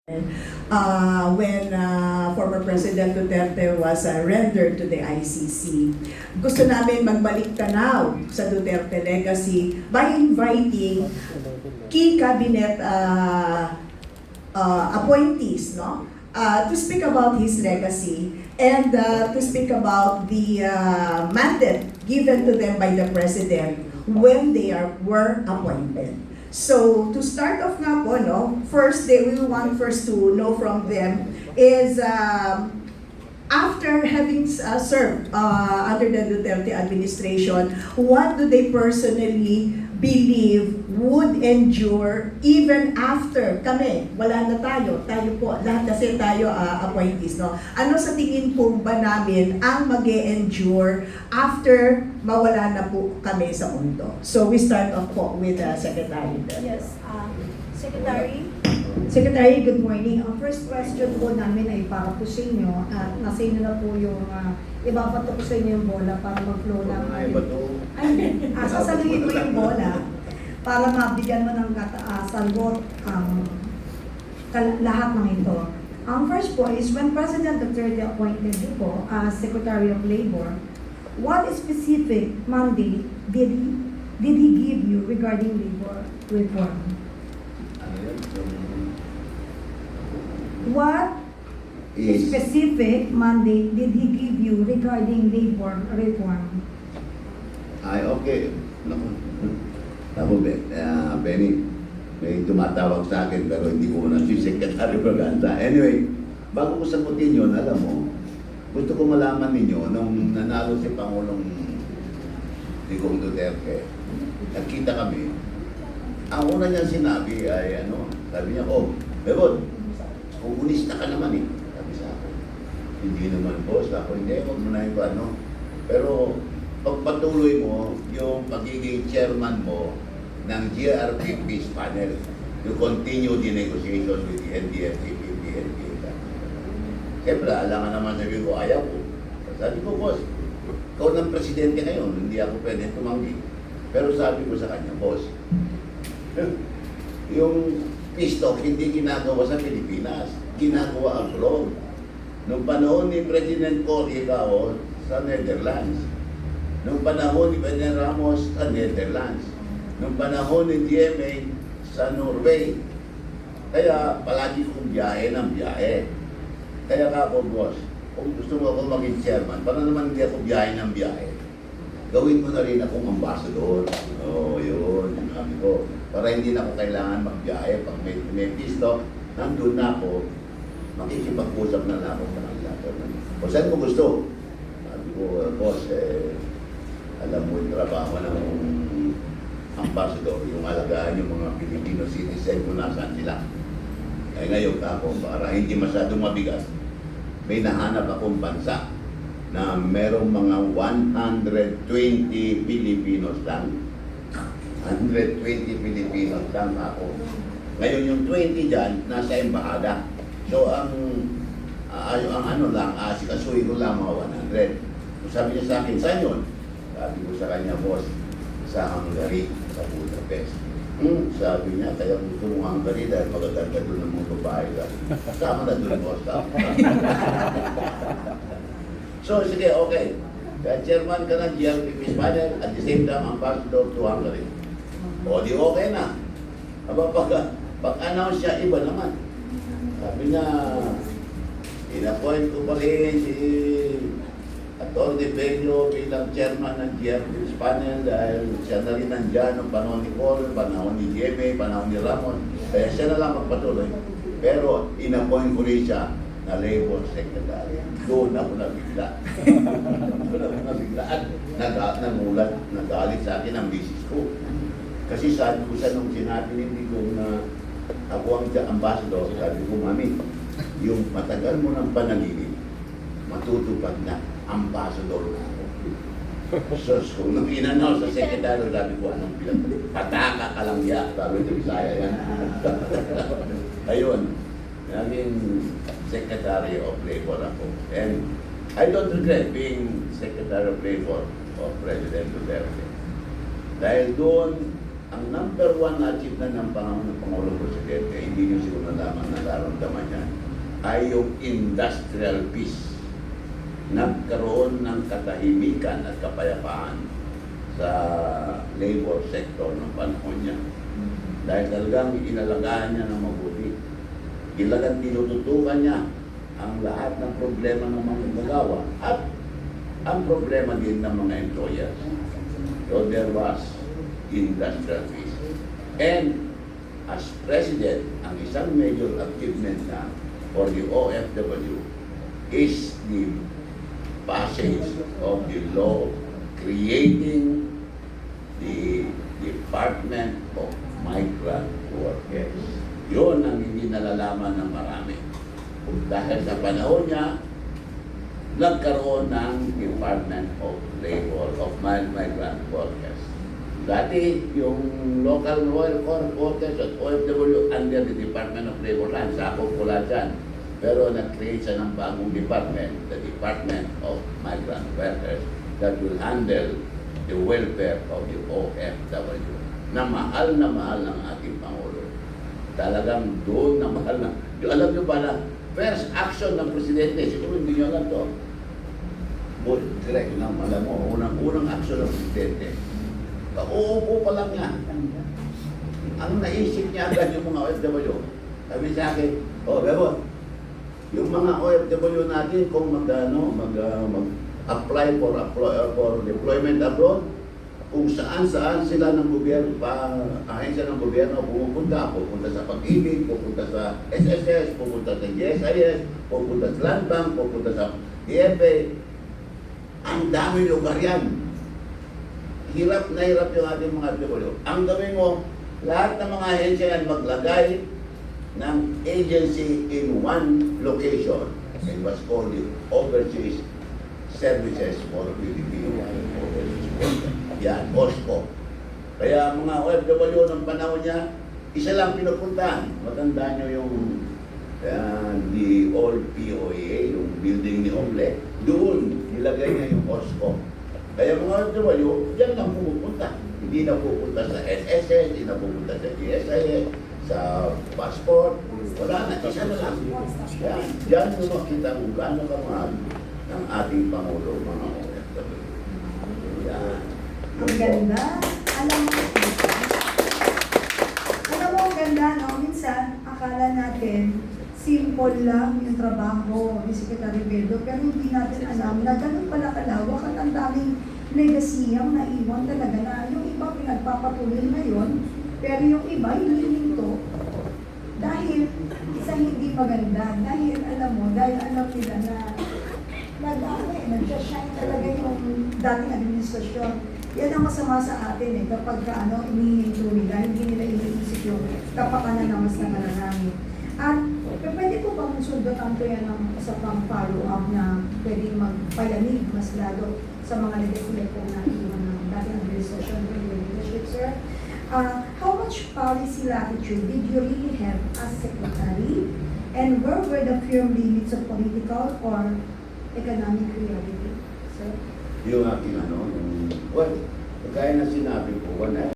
When former President Duterte was rendered to the ICC. Gusto namin magbalik tanaw sa Duterte legacy by inviting key cabinet appointees, no? To speak about his legacy and to speak about the mandate given to them by the President when they were appointed. So, to start off nga po, no, first, we want first to know from them is, after having served under the Duterte administration, what do they personally believe would endure even after kami, wala na tayo po, lahat kasi tayo appointees, no? Ano sa tingin po ba namin ang mag-e-endure after mawala na po kami sa mundo? So we start off po with Secretary. Yes, Secretary. Secretary, good morning. Ang first question po namin ay para po sa inyo. Nasa inyo na po yung ibabato ko sa inyo yung bola para mag-flow lang. Sasaluhin mo yung bola para mabigyan mo ng sagot ang lahat ng ito. Ang first po is when President Duterte appointed you po as Secretary of Labor, what specific mandate did he give you regarding labor reform? What specific mandate did he give you regarding labor reform? Okay. Naku, Benny, may tumatawag sa akin pero hindi ko na si Secretary Braganza. Anyway, bago ko sagutin yun, alam mo, gusto ko malaman ninyo, nung nanalo si Pangulong Digong Duterte, nagkita kami, ang una niyang sinabi ay sabi niya, Bebot, komunista ka naman eh. Sabi sa akin, hindi naman boss, ako hindi, huwag mo na yung Pero pagpatuloy mo yung pagiging chairman mo ng GRP Peace Panel, you continue the negotiation with the NDF-CP, PNP. Siyempre, alangan naman sabi ko, ayaw ko. Sabi ko, boss, ikaw ng presidente ngayon, hindi ako pwede tumanggi. Pero sabi ko sa kanya, boss, yung peace talk hindi ginagawa sa Pilipinas, ginagawa abroad. Nung panahon ni President Cory sa Netherlands, nung panahon ni President Ramos sa Netherlands, nung panahon ni GMA sa Norway. Kaya palagi kong biyahe ng biyahe. Kaya ako, boss, kung gusto mo ako maging chairman, para naman hindi ako biyahe ng biyahe, gawin mo na rin akong ambassador. Yun, sabi ko. Para hindi na ako kailangan magbiyahe. Pag may peace talk, nandun na ako, makikipag-usap na ako sa kanila. O saan mo gusto? Sabi ko, boss, alam mo yung trabaho ng ambassador, yung alagaan yung mga Filipino citizen kung nasaan sila. Ngayon ako, para hindi masyadong mabigat, may nahanap akong bansa na merong mga 120 Filipinos lang. 120 Filipinos lang ako. Ngayon yung 20 dyan, nasa embahada. So ang sikasuhin ko lang mga 100. Sabi niya sa akin, saan yun? Sabi ko sa kanya, boss, sa Hungary, sa Budapest. Sabi niya, kaya gusto mong Hungary dahil magaganda doon ng mga babae. Sama na doon, boss. So, sige, okay. Kaya chairman ka ng GRP Peace Panel at the same time ambassador to Hungary. O, di okay na. Pag-announce siya, iba naman. Sabi niya, in-appoint ko pa rin si Atty. Bello bilang chairman ng GRP Peace Panel dahil siya na rin nandyan noong panahon ni Col, panahon ni GMA, panahon ni Ramon. Kaya siya na lang magpatuloy. Pero in-appoint ko rin siya na Labor Secretary. Doon ako nabigla. At nagulat, nagalit sa akin ang misis ko. Kasi sabi ko sa nung sinabi ni ko na ako ang ambassador, sabi ko, Mami, yung matagal mo ng panaginip, matutupad na, ambassador na ako. So, nung inanaw sa sekretary, sabi ko, anong pataka ka lang ya, sabi ito, Bisaya yan. Ayun, naging Secretary of Labor ako. And I don't regret being Secretary of Labor of President Duterte. Dahil doon, ang number one na achievement ng Pangulong Presidente, hindi nyo siguro nalaman, nararamdaman yan, ay yung industrial peace. Nagkaroon ng katahimikan at kapayapaan sa labor sector ng panahon niya. Dahil talagang inalagaan niya ng mabuti. Talagang tinututukan niya ang lahat ng problema ng mga magawa at ang problema din ng mga employers. So there was industrial peace. And as President, ang isang major achievement na for the OFW is the passage of the law creating the Department of Migrant Workers. Yun ang hindi nalalaman ng marami. Dahil sa panahon niya, nagkaroon ng Department of Labor, of Migrant Workers. Dati, yung local royal workers at OFW under the Department of Labor lang, sakop ko lahat dyan. Pero nag-create siya ng bagong department, the Department of Migrant Workers, that will handle the welfare of the OFW. Na mahal ng ating Pangulo. Talagang doon na mahal na. Alam nyo ba na, first action ng Presidente, siguro hindi nyo alam to. But, direct na, alam mo, unang action ng Presidente. Uupo pa lang niya. Ang naisip niya agad yung mga OFW. Sabi sa akin, Bebo, yung mga OFW natin kung mag-apply for deployment abroad, kung saan sila ng gobyerno, ahensya ng gobyerno pupunta sa Pag-ibig, pupunta sa SSS, pupunta sa GSIS, pupunta sa Land Bank, pupunta sa DFA. Ang dami lugar yan. Hirap na hirap yung ating mga OFW. Ang gawin mo, lahat ng mga ahensya yan maglagay ng agency in one location. It was called the Overseas Services for Filipino Overseas Workers. Yan, OSCO. Kaya mga OFW ng panahon niya, isa lang pinupuntahan. Matandaan nyo yung the old POA, yung building ni Omle. Doon, nilagay niya yung OSCO. Kaya mga OFW, dyan lang pumupunta. Hindi na pupunta sa SSS, hindi na pupunta sa GSIS, sa passport. Wala na, isa na lang. Yan, dyan mo makita kung gaano kamahal ng ating Pangulo, mga OFW. Yan. Ang ganda. Alam mo, ang ganda, no? Minsan, akala natin, simple lang yung trabaho ni Secretary Beldo, pero hindi natin alam na ganun pala kalawak at ang daming legasiyang naiwan talaga na yung iba pinagpapatuloy ngayon, pero yung iba hinihinto dahil sa hindi maganda, dahil alam nila na nag-shine talaga yung dating administrasyon. Yan ang masama sa atin kapag inihinto nila, hindi nila iniisip yung kapakanan ng mas nanganangin. At pwede po bang sundutan ko yan ng isa pang follow-up na pwedeng magpayanig mas lalo sa mga legislative po na iwan ng dating administrasyon for your leadership, sir? How much policy latitude did you really have as secretary? And where were the firm limits of political or economic reality, sir? Yung aking well, kagaya na sinabi ko,